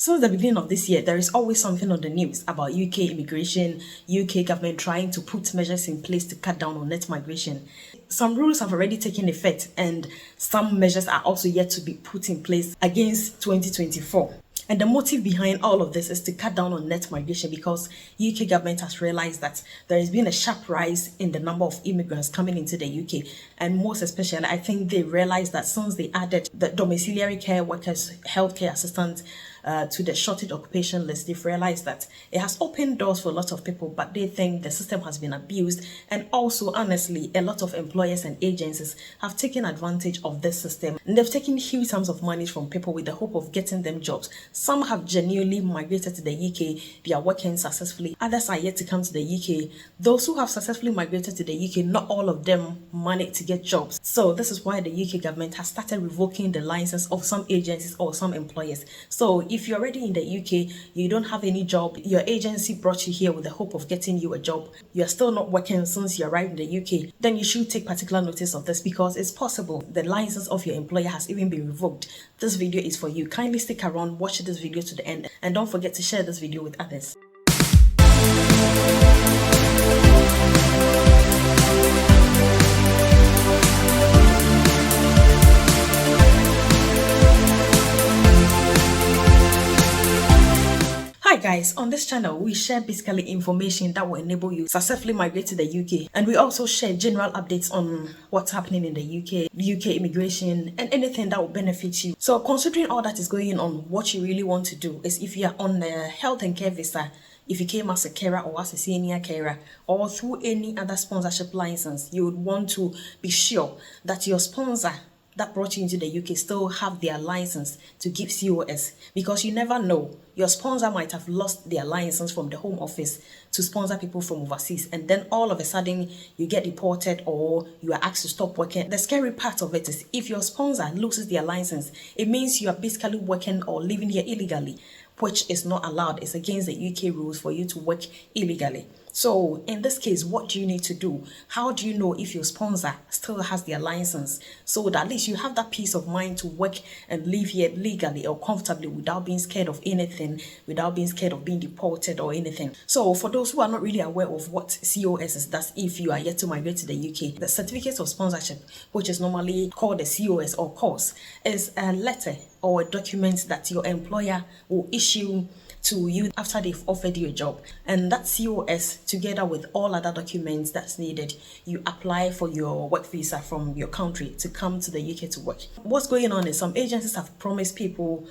Since the beginning of this year, there is always something on the news about UK immigration, UK government trying to put measures in place to cut down on net migration. Some rules have already taken effect and some measures are also yet to be put in place against 2024. And the motive behind all of this is to cut down on net migration because UK government has realized that there has been a sharp rise in the number of immigrants coming into the UK. And most especially, I think they realized that since they added the domiciliary care workers, healthcare assistants, to the shortage occupation list, they've realized that it has opened doors for a lot of people, but they think the system has been abused. And also, honestly, a lot of employers and agencies have taken advantage of this system. And they've taken huge sums of money from people with the hope of getting them jobs. Some have genuinely migrated to the UK, they are working successfully. Others are yet to come to the UK. Those who have successfully migrated to the UK, not all of them managed to get jobs. So this is why the UK government has started revoking the license of some agencies or some employers. So if you're already in the UK, you don't have any job, your agency brought you here with the hope of getting you a job, you're still not working since you arrived in the UK, then you should take particular notice of this because it's possible the license of your employer has even been revoked. This video is for you. Kindly stick around, watch this video to the end, and don't forget to share this video with others. Hi guys, on this channel we share basically information that will enable you successfully migrate to the UK, and we also share general updates on what's happening in the UK immigration and anything that will benefit you. So considering all that is going on, what you really want to do is, if you are on a health and care visa, if you came as a carer or as a senior carer or through any other sponsorship license, you would want to be sure that your sponsor that brought you into the UK still have their license to give COS, because you never know. Your sponsor might have lost their license from the Home Office to sponsor people from overseas, and then all of a sudden you get deported or you are asked to stop working. The scary part of it is, if your sponsor loses their license, it means you are basically working or living here illegally, which is not allowed. It's against the UK rules for you to work illegally. So in this case, what do you need to do? How do you know if your sponsor still has their license, so that at least you have that peace of mind to work and live here legally or comfortably without being scared of anything, without being scared of being deported or anything? So for those who are not really aware of what COS is, that's if you are yet to migrate to the UK, the certificate of sponsorship, which is normally called the COS or course, is a letter or a document that your employer will issue to you after they've offered you a job. And that COS, together with all other documents that's needed, you apply for your work visa from your country to come to the UK to work. What's going on is, some agencies have promised people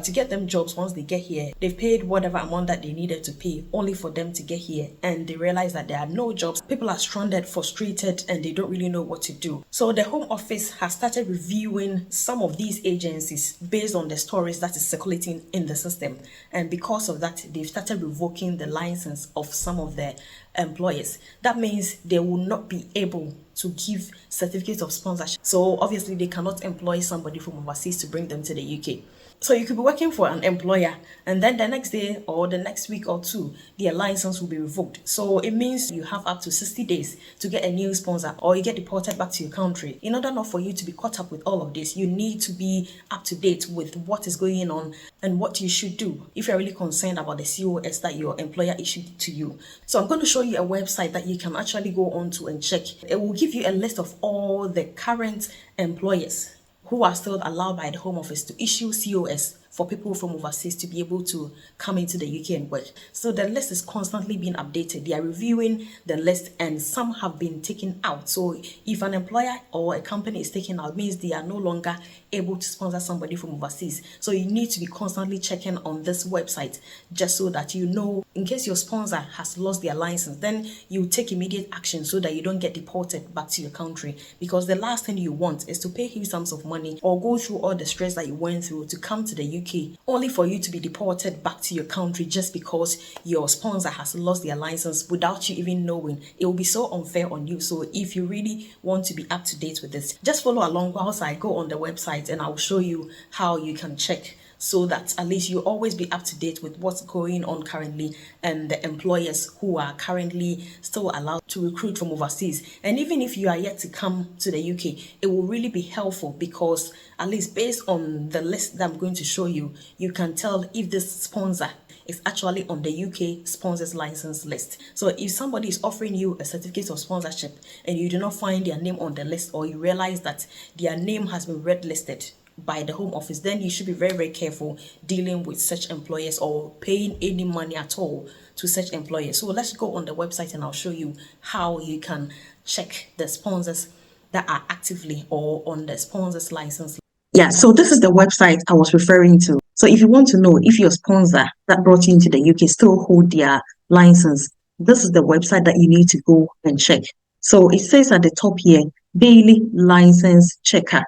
to get them jobs once they get here. They've paid whatever amount that they needed to pay only for them to get here, and they realize that there are no jobs. People are stranded, frustrated, and they don't really know what to do. So the Home Office has started reviewing some of these agencies based on the stories that is circulating in the system, and because of that, they've started revoking the license of some of the employers. That means they will not be able to give certificates of sponsorship. So obviously they cannot employ somebody from overseas to bring them to the UK. So you could be working for an employer, and then the next day or the next week or two, their license will be revoked. So it means you have up to 60 days to get a new sponsor, or you get deported back to your country. In order not for you to be caught up with all of this, you need to be up to date with what is going on and what you should do if you're really concerned about the COS that your employer issued to you. So I'm going to show you a website that you can actually go on to and check. It will give you a list of all the current employers who are still allowed by the Home Office to issue COS for people from overseas to be able to come into the UK and work. So the list is constantly being updated. They are reviewing the list, and some have been taken out. So if an employer or a company is taken out, it means they are no longer able to sponsor somebody from overseas. So you need to be constantly checking on this website, just so that you know, in case your sponsor has lost their license, then you take immediate action so that you don't get deported back to your country. Because the last thing you want is to pay huge sums of money or go through all the stress that you went through to come to the UK, only for you to be deported back to your country just because your sponsor has lost their license without you even knowing. It will be so unfair on you. So if you really want to be up to date with this, just follow along whilst I go on the website and I'll show you how you can check so that at least you always be up to date with what's going on currently and the employers who are currently still allowed to recruit from overseas. And even if you are yet to come to the UK, it will really be helpful because at least based on the list that I'm going to show you, you can tell if this sponsor is actually on the UK sponsors license list. So if somebody is offering you a certificate of sponsorship and you do not find their name on the list, or you realize that their name has been red listed by the Home Office, then you should be very, very careful dealing with such employers or paying any money at all to such employers. So let's go on the website and I'll show you how you can check the sponsors that are actively or on the sponsors license. Yeah, so this is the website I was referring to. So if you want to know if your sponsor that brought you into the UK still hold their license, this is the website that you need to go and check. So it says at the top here, Daily License Checker,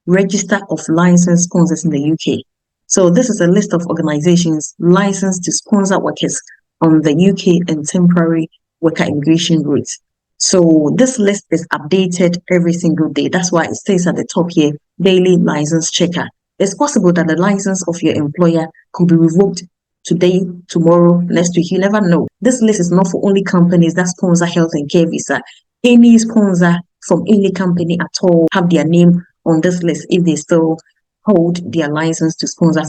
Register of Licensed Sponsors in the UK. So this is a list of organizations licensed to sponsor workers on the UK and temporary worker immigration routes. So this list is updated every single day. That's why it says at the top here, Daily License Checker. It's possible that the license of your employer could be revoked today, tomorrow, next week. You never know. This list is not for only companies that sponsor health and care visa. Any sponsor from any company at all have their name on this list if they still hold their license to sponsor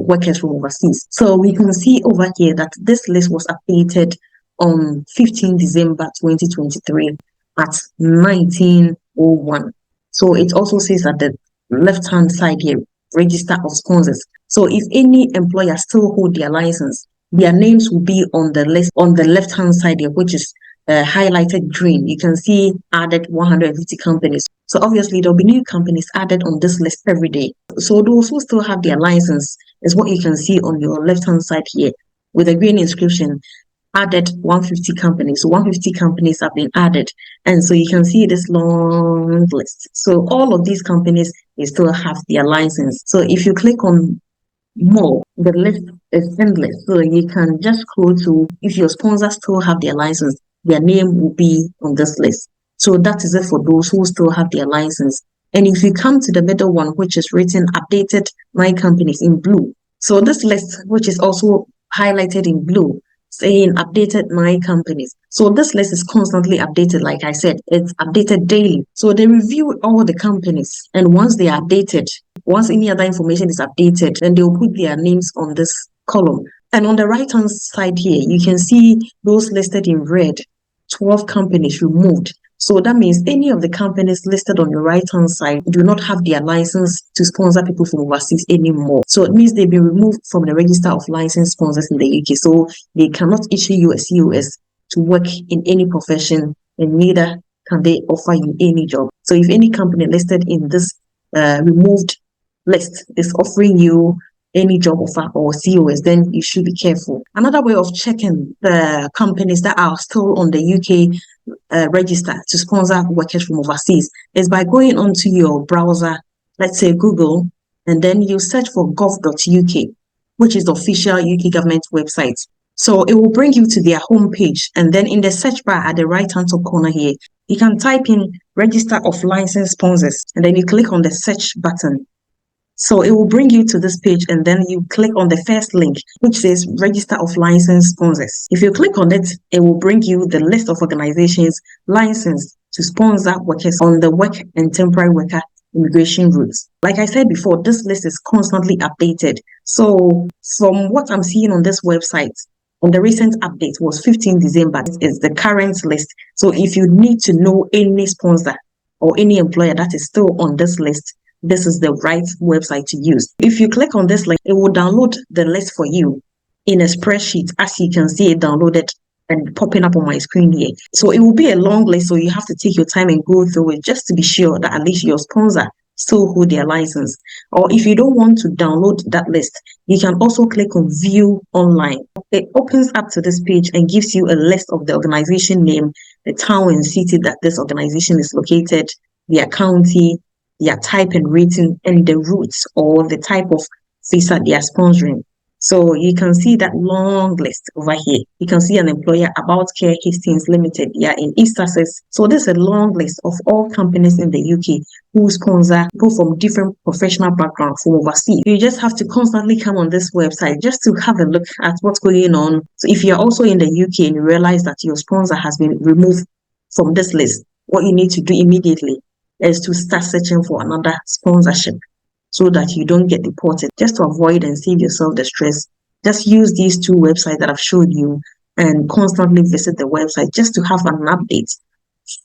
workers from overseas. So we can see over here that this list was updated on 15 December 2023 at 1901. So it also says at the left-hand side here, Register of Sponsors. So if any employer still hold their license, their names will be on the list on the left-hand side here, which is highlighted green. You can see added 150 companies. So obviously there'll be new companies added on this list every day. So those who still have their license is what you can see on your left-hand side here with a green inscription. Added 150 companies. So 150 companies have been added. And so you can see this long list. So all of these companies, they still have their license. So if you click on more, the list is endless. So you can just scroll to, if your sponsors still have their license, their name will be on this list. So that is it for those who still have their license. And if you come to the middle one, which is written updated my companies in blue. So this list, which is also highlighted in blue, saying updated my companies. So this list is constantly updated. Like I said, it's updated daily. So they review all the companies, and once they are updated, once any other information is updated, then they'll put their names on this column. And on the right hand side here, you can see those listed in red, 12 companies removed. So that means any of the companies listed on the right-hand side do not have their license to sponsor people from overseas anymore. So it means they've been removed from the register of licensed sponsors in the UK. So they cannot issue you a COS to work in any profession, and neither can they offer you any job. So if any company listed in this removed list is offering you any job offer or COS, then you should be careful. Another way of checking the companies that are still on the UK register to sponsor workers from overseas is by going onto your browser, let's say Google, and then you search for gov.uk, which is the official UK government website. So it will bring you to their homepage, and then in the search bar at the right-hand top corner here, you can type in Register of Licensed Sponsors, and then you click on the search button. So it will bring you to this page, and then you click on the first link, which says Register of Licensed Sponsors. If you click on it, it will bring you the list of organizations licensed to sponsor workers on the work and temporary worker immigration routes. Like I said before, this list is constantly updated. So from what I'm seeing on this website, on the recent update was 15 December is the current list. So if you need to know any sponsor or any employer that is still on this list, this is the right website to use. If you click on this link, it will download the list for you in a spreadsheet, as you can see it downloaded and popping up on my screen here. So it will be a long list, so you have to take your time and go through it just to be sure that at least your sponsor still hold their license. Or if you don't want to download that list, you can also click on View Online. It opens up to this page and gives you a list of the organization name, the town and city that this organization is located, their county, their type and rating, and the routes or the type of visa they are sponsoring. So you can see that long list over here. You can see an employer, About Care Hastings Limited. They are in East Sussex. So this is a long list of all companies in the UK who sponsor people from different professional backgrounds from overseas. You just have to constantly come on this website just to have a look at what's going on. So if you're also in the UK and you realize that your sponsor has been removed from this list, what you need to do immediately is to start searching for another sponsorship, so that you don't get deported. Just to avoid and save yourself the stress, just use these two websites that I've showed you and constantly visit the website just to have an update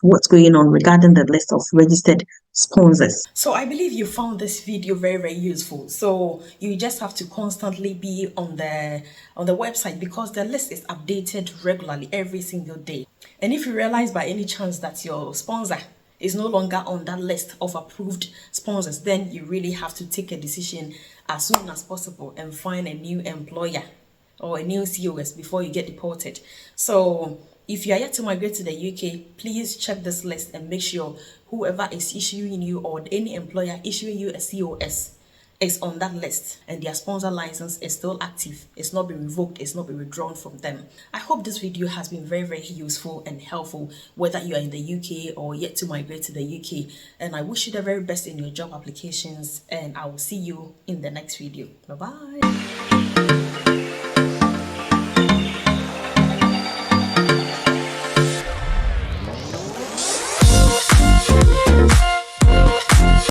what's going on regarding the list of registered sponsors. So I believe you found this video very useful. So you just have to constantly be on the website because the list is updated regularly every single day. And if you realize by any chance that your sponsor is no longer on that list of approved sponsors, then you really have to take a decision as soon as possible and find a new employer or a new COS before you get deported. So if you are yet to migrate to the UK, please check this list and make sure whoever is issuing you or any employer issuing you a COS is on that list and their sponsor license is still active. It's not been revoked, it's not been withdrawn from them. I hope this video has been very useful and helpful, whether you are in the UK or yet to migrate to the UK. And I wish you the very best in your job applications, and I will see you in the next video. Bye bye.